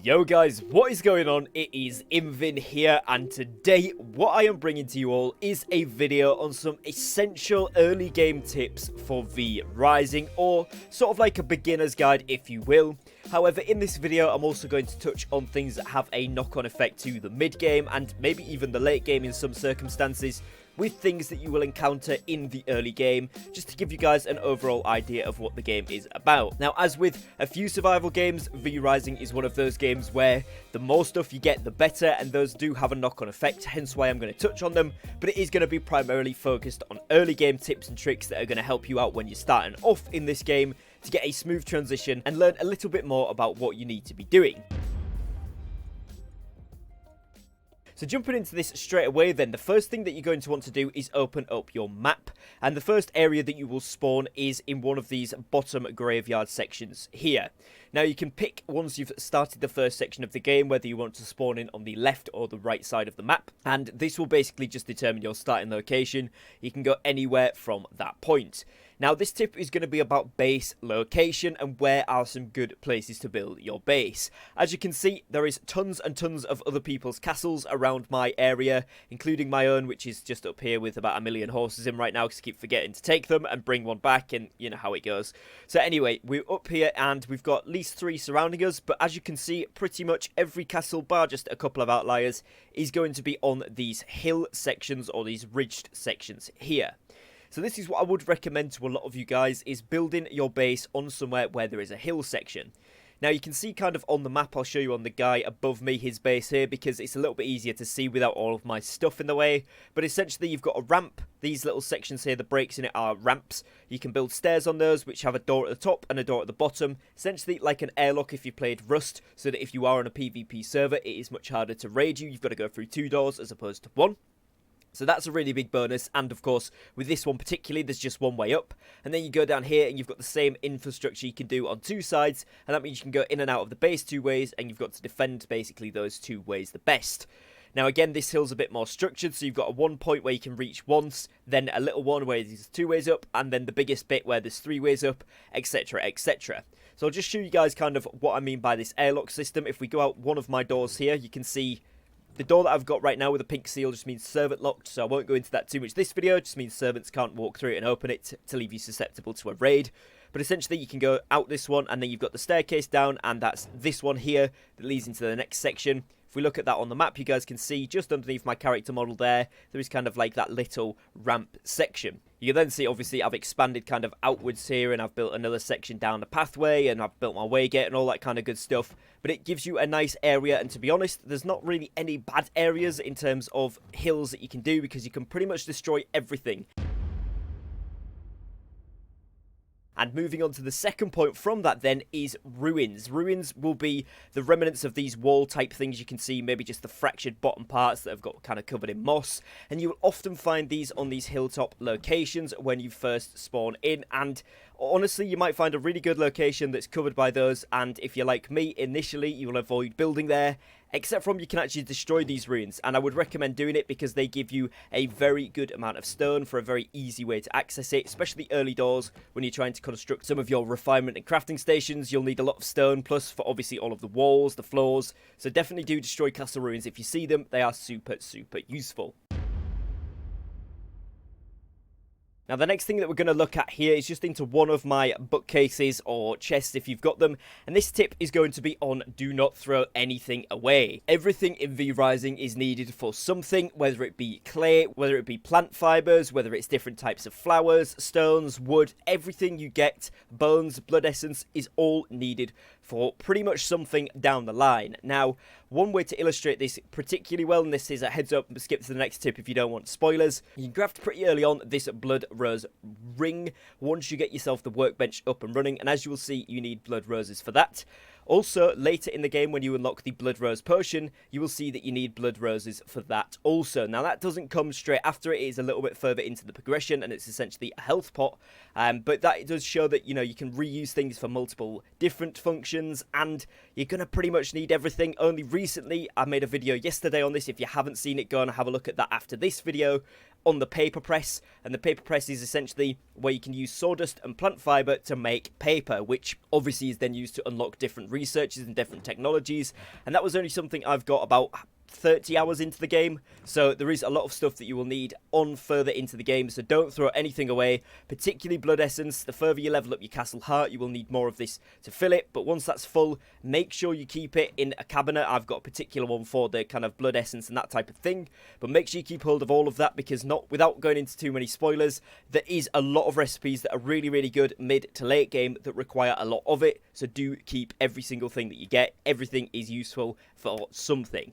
Yo guys, what is going on? It is Invin here, and today what I am bringing to you all is a video on some essential early game tips for VRising, or sort of like a beginner's guide if you will. However, in this video I'm also going to touch on things that have a knock-on effect to the mid game and maybe even the late game in some circumstances, with things that you will encounter in the early game, just to give you guys an overall idea of what the game is about. Now, as with a few survival games, VRising is one of those games where the more stuff you get, the better, and those do have a knock-on effect, hence why I'm going to touch on them, but it is going to be primarily focused on early game tips and tricks that are going to help you out when you're starting off in this game to get a smooth transition and learn a little bit more about what you need to be doing. So jumping into this straight away then, the first thing that you're going to want to do is open up your map. And the first area that you will spawn is in one of these bottom graveyard sections here. Now you can pick, once you've started the first section of the game, whether you want to spawn in on the left or the right side of the map. And this will basically just determine your starting location. You can go anywhere from that point. Now this tip is going to be about base location and where are some good places to build your base. As you can see, there is tons and tons of other people's castles around my area, including my own, which is just up here with about 1 million horses in right now because I keep forgetting to take them and bring one back, and you know how it goes. So anyway, we're up here and we've got at least 3 surrounding us, but as you can see, pretty much every castle, bar just a couple of outliers, is going to be on these hill sections or these ridged sections here. So this is what I would recommend to a lot of you guys, is building your base on somewhere where there is a hill section. Now you can see kind of on the map, I'll show you on the guy above me his base here because it's a little bit easier to see without all of my stuff in the way. But essentially you've got a ramp. These little sections here, the breaks in it are ramps. You can build stairs on those which have a door at the top and a door at the bottom. Essentially like an airlock if you played Rust, so that if you are on a PvP server it is much harder to raid you. You've got to go through 2 doors as opposed to 1. So that's a really big bonus, and of course, with this one particularly, there's just one way up. And then you go down here, and you've got the same infrastructure you can do on 2 sides, and that means you can go in and out of the base 2 ways, and you've got to defend basically those 2 ways the best. Now again, this hill's a bit more structured, so you've got a 1 point where you can reach once, then a little one where there's 2 ways up, and then the biggest bit where there's 3 ways up, etc, etc. So I'll just show you guys kind of what I mean by this airlock system. If we go out one of my doors here, you can see the door that I've got right now with a pink seal just means servant locked, so I won't go into that too much this video. It just means servants can't walk through it and open it to leave you susceptible to a raid. But essentially you can go out this one, and then you've got the staircase down, and that's this one here that leads into the next section. If we look at that on the map, you guys can see just underneath my character model there is kind of like that little ramp section. You can then see, obviously, I've expanded kind of outwards here, and I've built another section down the pathway, and I've built my way gate and all that kind of good stuff. But it gives you a nice area, and to be honest, there's not really any bad areas in terms of hills that you can do, because you can pretty much destroy everything. And moving on to the second point from that then is ruins. Ruins will be the remnants of these wall type things you can see, maybe just the fractured bottom parts that have got kind of covered in moss. And you will often find these on these hilltop locations when you first spawn in. And honestly, you might find a really good location that's covered by those. And if you're like me, initially you will avoid building there. Except from you can actually destroy these ruins, and I would recommend doing it because they give you a very good amount of stone for a very easy way to access it, especially early doors when you're trying to construct some of your refinement and crafting stations. You'll need a lot of stone, plus for obviously all of the walls, the floors, so definitely do destroy castle ruins if you see them. They are super useful. Now the next thing that we're going to look at here is just into one of my bookcases or chests if you've got them, and this tip is going to be on do not throw anything away. Everything in VRising is needed for something, whether it be clay, whether it be plant fibers, whether it's different types of flowers, stones, wood, everything you get, bones, blood essence, is all needed for pretty much something down the line. Now, one way to illustrate this particularly well, and this is a heads up, skip to the next tip if you don't want spoilers, you can craft pretty early on this blood rose ring once you get yourself the workbench up and running, and as you will see, you need blood roses for that. Also, later in the game when you unlock the blood rose potion, you will see that you need blood roses for that also. Now that doesn't come straight after it is a little bit further into the progression, and it's essentially a health pot, but that does show that, you know, you can reuse things for multiple different functions, and you're going to pretty much need everything. Only recently, I made a video yesterday on this. If you haven't seen it, go and have a look at that after this video. on the paper press, and the paper press is essentially where you can use sawdust and plant fiber to make paper, which obviously is then used to unlock different researches and different technologies. And that was only something I've got about 30 hours into the game, so there is a lot of stuff that you will need on further into the game, so don't throw anything away, particularly blood essence. The further you level up your castle heart, you will need more of this to fill it, but once that's full, make sure you keep it in a cabinet. I've got a particular one for the kind of blood essence and that type of thing, but make sure you keep hold of all of that, because without going into too many spoilers, there is a lot of recipes that are really, really good mid to late game that require a lot of it, so do keep every single thing that you get. Everything is useful for something.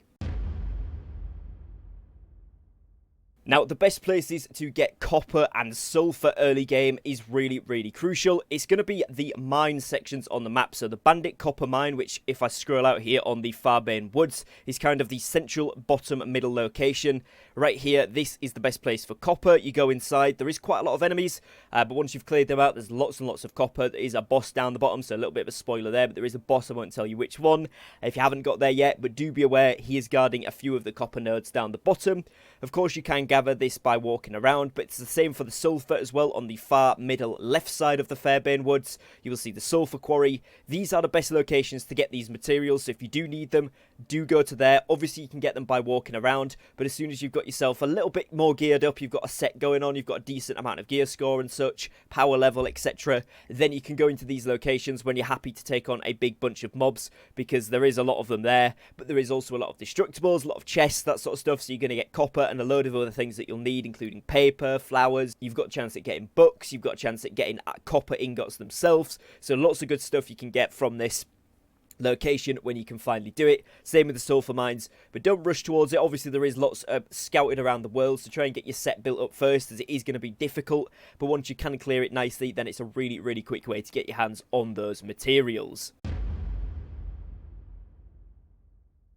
Now, the best places to get copper and sulphur early game is really, really crucial. It's going to be the mine sections on the map. So the Bandit Copper Mine, which if I scroll out here on the Farbane Woods, is kind of the central bottom middle location. Right here, this is the best place for copper. You go inside, there is quite a lot of enemies, but once you've cleared them out, there's lots and lots of copper. There is a boss down the bottom, so a little bit of a spoiler there, but there is a boss. I won't tell you which one if you haven't got there yet, but do be aware he is guarding a few of the copper nodes down the bottom. Of course, you can gather this by walking around, but it's the same for the sulphur as well. On the far middle left side of the Farbane Woods, you will see the sulphur quarry. These are the best locations to get these materials, so if you do need them, do go to there. Obviously, you can get them by walking around, but as soon as you've got yourself a little bit more geared up, you've got a set going on, you've got a decent amount of gear score and such, power level, etc., then you can go into these locations when you're happy to take on a big bunch of mobs, because there is a lot of them there, but there is also a lot of destructibles, a lot of chests, that sort of stuff, so you're going to get copper and a load of other things that you'll need, including paper, flowers. You've got a chance at getting books, you've got a chance at getting copper ingots themselves, so lots of good stuff you can get from this location when you can finally do it. Same with the sulphur mines, but don't rush towards it. Obviously, there is lots of scouting around the world, so try and get your set built up first, as it is going to be difficult, but once you can clear it nicely, then it's a really, really quick way to get your hands on those materials.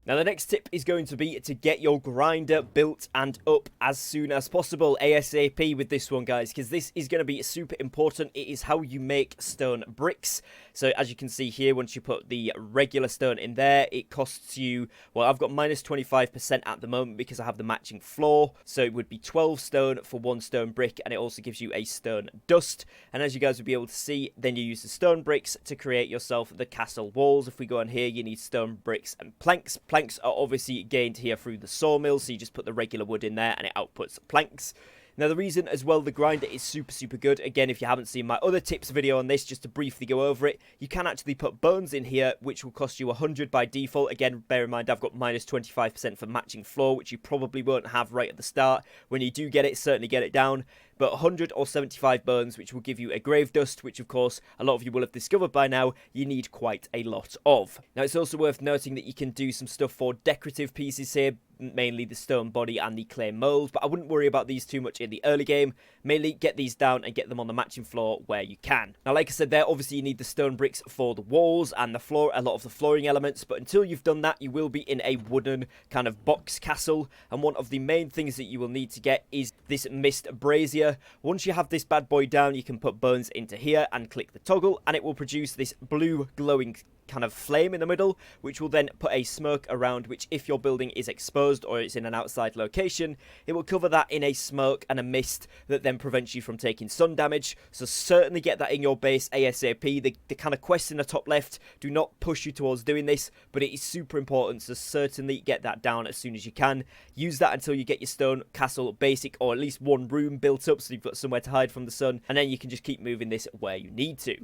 Now, the next tip is going to be to get your grinder built and up as soon as possible, ASAP with this one, guys, because this is going to be super important. It is how you make stone bricks. So, as you can see here, once you put the regular stone in there, it costs you, well, I've got minus 25% at the moment because I have the matching floor. So, it would be 12 stone for one stone brick, and it also gives you a stone dust. And as you guys will be able to see, then you use the stone bricks to create yourself the castle walls. If we go on here, you need stone bricks and planks. Planks are obviously gained here through the sawmill, so you just put the regular wood in there and it outputs planks. Now, the reason as well the grinder is super, super good, again, if you haven't seen my other tips video on this, just to briefly go over it, you can actually put bones in here, which will cost you 100 by default. Again, bear in mind, I've got minus 25% for matching floor, which you probably won't have right at the start. When you do get it, certainly get it down. But 100 or 75 bones, which will give you a grave dust, which of course a lot of you will have discovered by now you need quite a lot of. Now, it's also worth noting that you can do some stuff for decorative pieces here, mainly the stone body and the clay mold, but I wouldn't worry about these too much in the early game. Mainly get these down and get them on the matching floor where you can. Now, like I said there, obviously you need the stone bricks for the walls and the floor, a lot of the flooring elements, but until you've done that, you will be in a wooden kind of box castle, and one of the main things that you will need to get is this mist brazier. Once you have this bad boy down, you can put bones into here and click the toggle, and it will produce this blue glowing kind of flame in the middle, which will then put a smoke around, which if your building is exposed or it's in an outside location, it will cover that in a smoke and a mist that then prevents you from taking sun damage. So certainly get that in your base ASAP. The kind of quests in the top left do not push you towards doing this, but it is super important, so certainly get that down as soon as you can. Use that until you get your stone castle basic, or at least one room built up so you've got somewhere to hide from the sun, and then you can just keep moving this where you need to.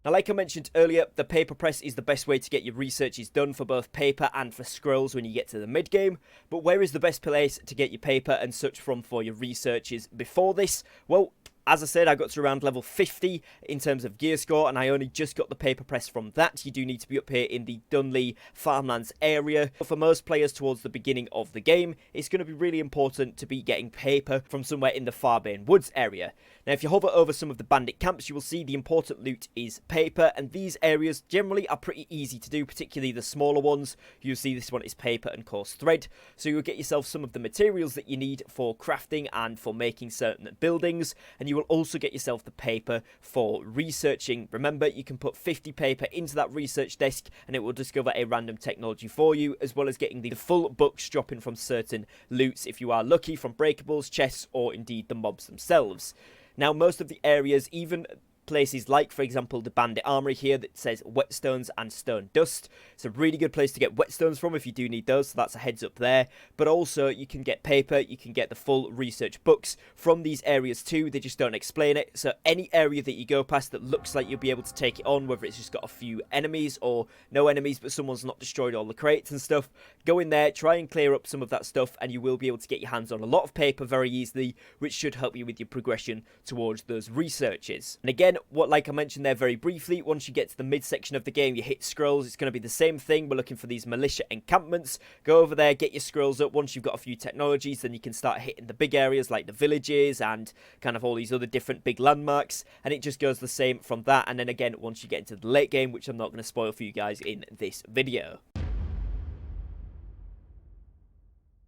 Now, like I mentioned earlier, the paper press is the best way to get your researches done for both paper and for scrolls when you get to the mid-game. But where is the best place to get your paper and such from for your researches before this? Well, as I said, I got to around level 50 in terms of gear score, and I only just got the paper press from that. You do need to be up here in the Dunley Farmlands area. But for most players towards the beginning of the game, it's going to be really important to be getting paper from somewhere in the Farbane Woods area. Now, if you hover over some of the bandit camps, you will see the important loot is paper, and these areas generally are pretty easy to do, particularly the smaller ones. You'll see this one is paper and coarse thread, so you'll get yourself some of the materials that you need for crafting and for making certain buildings, and you will also get yourself the paper for researching. Remember, you can put 50 paper into that research desk, and it will discover a random technology for you, as well as getting the full books dropping from certain loots if you are lucky, from breakables, chests, or indeed the mobs themselves. Now, most of the areas, even places like, for example, the bandit armory here that says whetstones and stone dust. It's a really good place to get whetstones from if you do need those, so that's a heads up there. But also, you can get paper, you can get the full research books from these areas too. They just don't explain it. So any area that you go past that looks like you'll be able to take it on, whether it's just got a few enemies or no enemies, but someone's not destroyed all the crates and stuff, go in there, try and clear up some of that stuff, and you will be able to get your hands on a lot of paper very easily, which should help you with your progression towards those researches. And again, like I mentioned there very briefly, once you get to the midsection of the game, you hit scrolls. It's going to be the same thing. We're looking for these militia encampments. Go over there, get your scrolls up. Once you've got a few technologies, then you can start hitting the big areas like the villages and kind of all these other different big landmarks, and it just goes the same from that. And then again, once you get into the late game, which I'm not going to spoil for you guys in this video.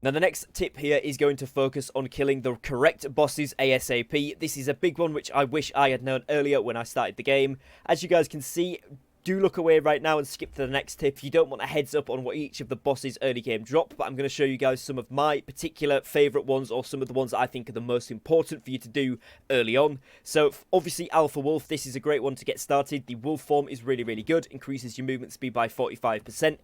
Now, the next tip here is going to focus on killing the correct bosses ASAP. This is a big one which I wish I had known earlier when I started the game. As you guys can see, do look away right now and skip to the next tip if you don't want a heads up on what each of the bosses early game drop, but I'm going to show you guys some of my particular favourite ones, or some of the ones that I think are the most important for you to do early on. So obviously Alpha Wolf, this is a great one to get started. The wolf form is really, really good, increases your movement speed by 45%.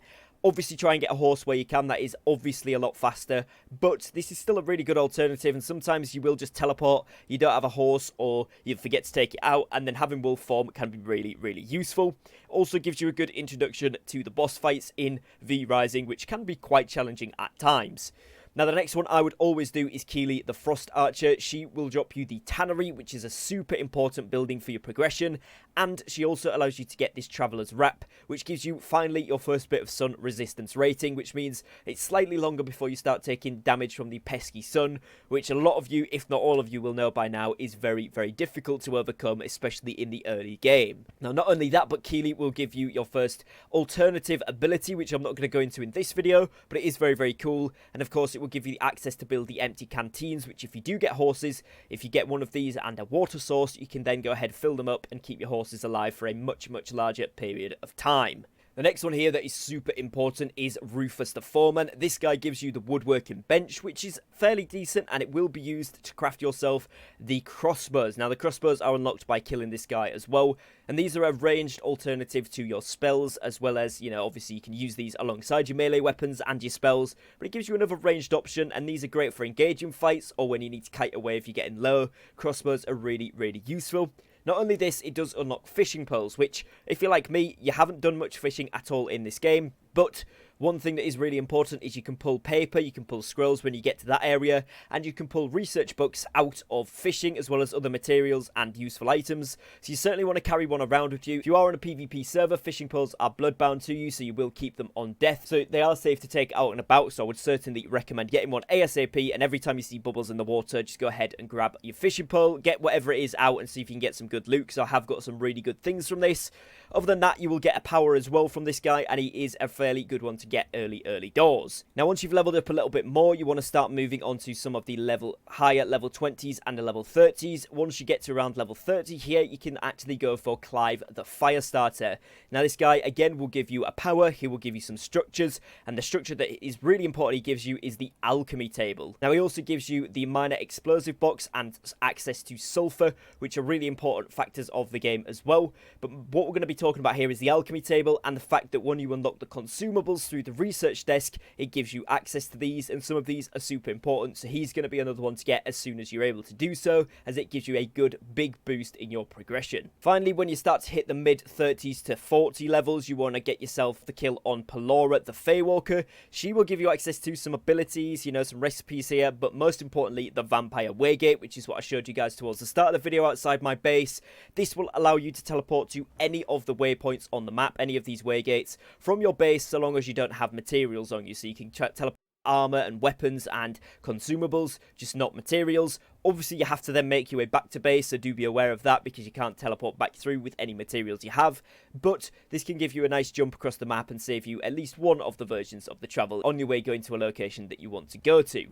Obviously, try and get a horse where you can. That is obviously a lot faster, but this is still a really good alternative, and sometimes you will just teleport, you don't have a horse, or you forget to take it out, and then having wolf form can be really, really useful. Also gives you a good introduction to the boss fights in VRising, which can be quite challenging at times. Now, the next one I would always do is Keely, the Frost Archer. She will drop you the Tannery, which is a super important building for your progression, and she also allows you to get this Traveler's Wrap, which gives you finally your first bit of sun resistance rating, which means it's slightly longer before you start taking damage from the pesky sun, which a lot of you, if not all of you, will know by now is very, very difficult to overcome, especially in the early game. Now, not only that, but Keely will give you your first alternative ability, which I'm not going to go into in this video, but it is very, very cool, and of course it will give you the access to build the empty canteens, which if you do get horses, if you get one of these and a water source, you can then go ahead, fill them up, and keep your horses alive for a much, much larger period of time. The next one here that is super important is Rufus the Foreman. This guy gives you the woodworking bench, which is fairly decent, and it will be used to craft yourself the crossbows. Now, the crossbows are unlocked by killing this guy as well, and these are a ranged alternative to your spells, as well as, you know, obviously you can use these alongside your melee weapons and your spells, but it gives you another ranged option, and these are great for engaging fights or when you need to kite away if you're getting low. Crossbows are really, really useful. Not only this, it does unlock fishing poles, which, if you're like me, you haven't done much fishing at all in this game, but one thing that is really important is you can pull paper, you can pull scrolls when you get to that area, and you can pull research books out of fishing, as well as other materials and useful items. So you certainly want to carry one around with you. If you are on a PvP server, fishing poles are bloodbound to you, so you will keep them on death. So they are safe to take out and about, so I would certainly recommend getting one ASAP, and every time you see bubbles in the water, just go ahead and grab your fishing pole, get whatever it is out, and see if you can get some good loot, because I have got some really good things from this. Other than that, you will get a power as well from this guy, and he is a fairly good one to get early doors. Now, once you've leveled up a little bit more, you want to start moving on to some of the higher level 20s and the level 30s. Once you get to around level 30 here, you can actually go for Clive the Firestarter. Now, this guy, again, will give you a power, he will give you some structures, and the structure that is really important he gives you is the alchemy table. Now, he also gives you the minor explosive box and access to sulphur, which are really important factors of the game as well. But what we're going to be talking about here is the alchemy table, and the fact that when you unlock the consumables through the research desk, it gives you access to these, and some of these are super important, so he's going to be another one to get as soon as you're able to do so, as it gives you a good big boost in your progression. Finally, when you start to hit the mid 30s to 40 levels, you want to get yourself the kill on Pelora the Feywalker. She will give you access to some abilities, you know, some recipes here, but most importantly, the Vampire Waygate, which is what I showed you guys towards the start of the video outside my base. This will allow you to teleport to any of the waypoints on the map, any of these waygates, from your base, so long as you don't have materials on you, so you can teleport armor and weapons and consumables, just not materials. Obviously, you have to then make your way back to base, so do be aware of that because you can't teleport back through with any materials you have. But this can give you a nice jump across the map and save you at least one of the versions of the travel on your way going to a location that you want to go to.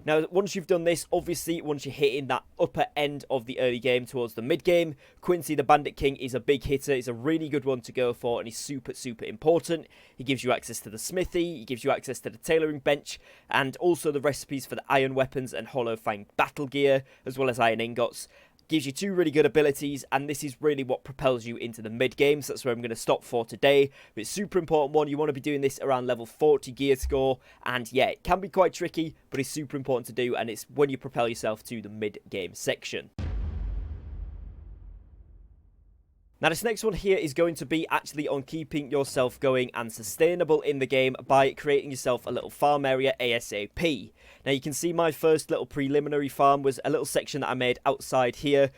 Now, once you've done this, obviously, once you're hitting that upper end of the early game towards the mid-game, Quincy the Bandit King is a big hitter. He's a really good one to go for, and he's super, super important. He gives you access to the smithy, he gives you access to the tailoring bench, and also the recipes for the iron weapons and hollow fang battle gear, as well as iron ingots. Gives you two really good abilities, and this is really what propels you into the mid-game, so that's where I'm going to stop for today. But it's super important one. You want to be doing this around level 40 gear score, and yeah, it can be quite tricky, but it's super important to do, and it's when you propel yourself to the mid-game section. Now, this next one here is going to be actually on keeping yourself going and sustainable in the game by creating yourself a little farm area ASAP. Now, you can see my first little preliminary farm was a little section that I made outside here.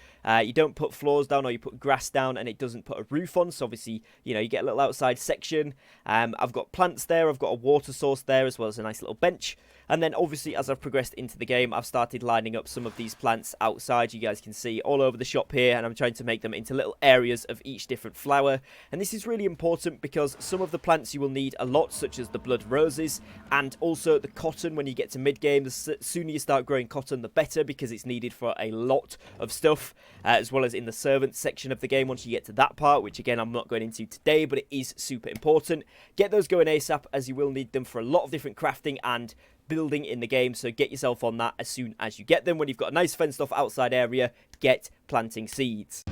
You don't put floors down or you put grass down and it doesn't put a roof on. So, obviously, you know, you get a little outside section. I've got plants there. I've got a water source there as well as a nice little bench. And then, obviously, as I've progressed into the game, I've started lining up some of these plants outside. You guys can see all over the shop here. And I'm trying to make them into little areas of each different flower. And this is really important because some of the plants you will need a lot, such as the blood roses and also the cotton. When you get to mid-game, the sooner you start growing cotton, the better, because it's needed for a lot of stuff, as well as in the servants section of the game once you get to that part, which again I'm not going into today, but it is super important. Get those going ASAP, as you will need them for a lot of different crafting and building in the game, so get yourself on that as soon as you get them. When you've got a nice fenced off outside area, get planting seeds.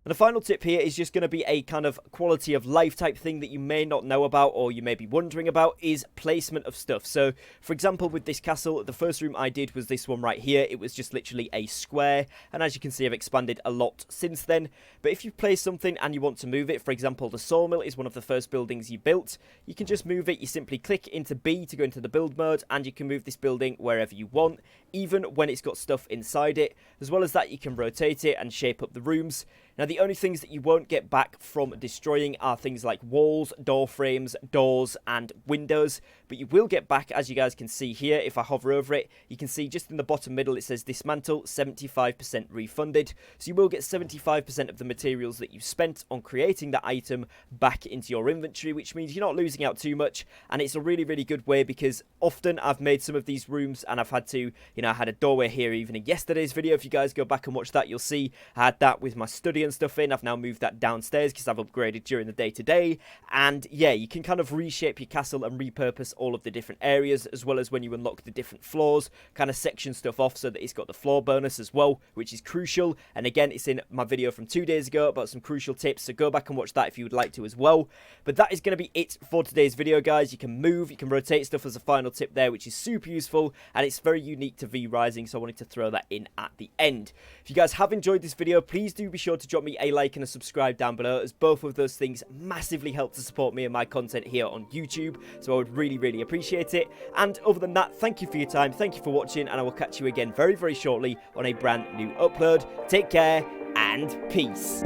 And the final tip here is just going to be a kind of quality of life type thing that you may not know about or you may be wondering about, is placement of stuff. So, for example, with this castle, the first room I did was this one right here. It was just literally a square, and as you can see, I've expanded a lot since then. But if you place something and you want to move it, for example, the sawmill is one of the first buildings you built, you can just move it. You simply click into B to go into the build mode, and you can move this building wherever you want, even when it's got stuff inside it. As well as that, you can rotate it and shape up the rooms. Now, the only things that you won't get back from destroying are things like walls, door frames, doors, and windows. But you will get back, as you guys can see here, if I hover over it, you can see just in the bottom middle it says dismantle, 75% refunded. So you will get 75% of the materials that you spent on creating that item back into your inventory, which means you're not losing out too much. And it's a really, really good way, because often I've made some of these rooms and I've had to, you know, I had a doorway here even in yesterday's video. If you guys go back and watch that, you'll see I had that with my study and stuff in. I've now moved that downstairs because I've upgraded during the day today. And yeah, you can kind of reshape your castle and repurpose all of the different areas, as well as when you unlock the different floors, kind of section stuff off so that it's got the floor bonus as well, which is crucial. And again, it's in my video from 2 days ago about some crucial tips, so go back and watch that if you would like to as well. But that is going to be it for today's video, guys. You can move, you can rotate stuff as a final tip there, which is super useful, and it's very unique to VRising, so I wanted to throw that in at the end. If you guys have enjoyed this video, please do be sure to drop me a like and a subscribe down below, as both of those things massively help to support me and my content here on YouTube, so I would really, really appreciate it. And other than that, thank you for your time, thank you for watching, and I will catch you again very, very shortly on a brand new upload. Take care and peace.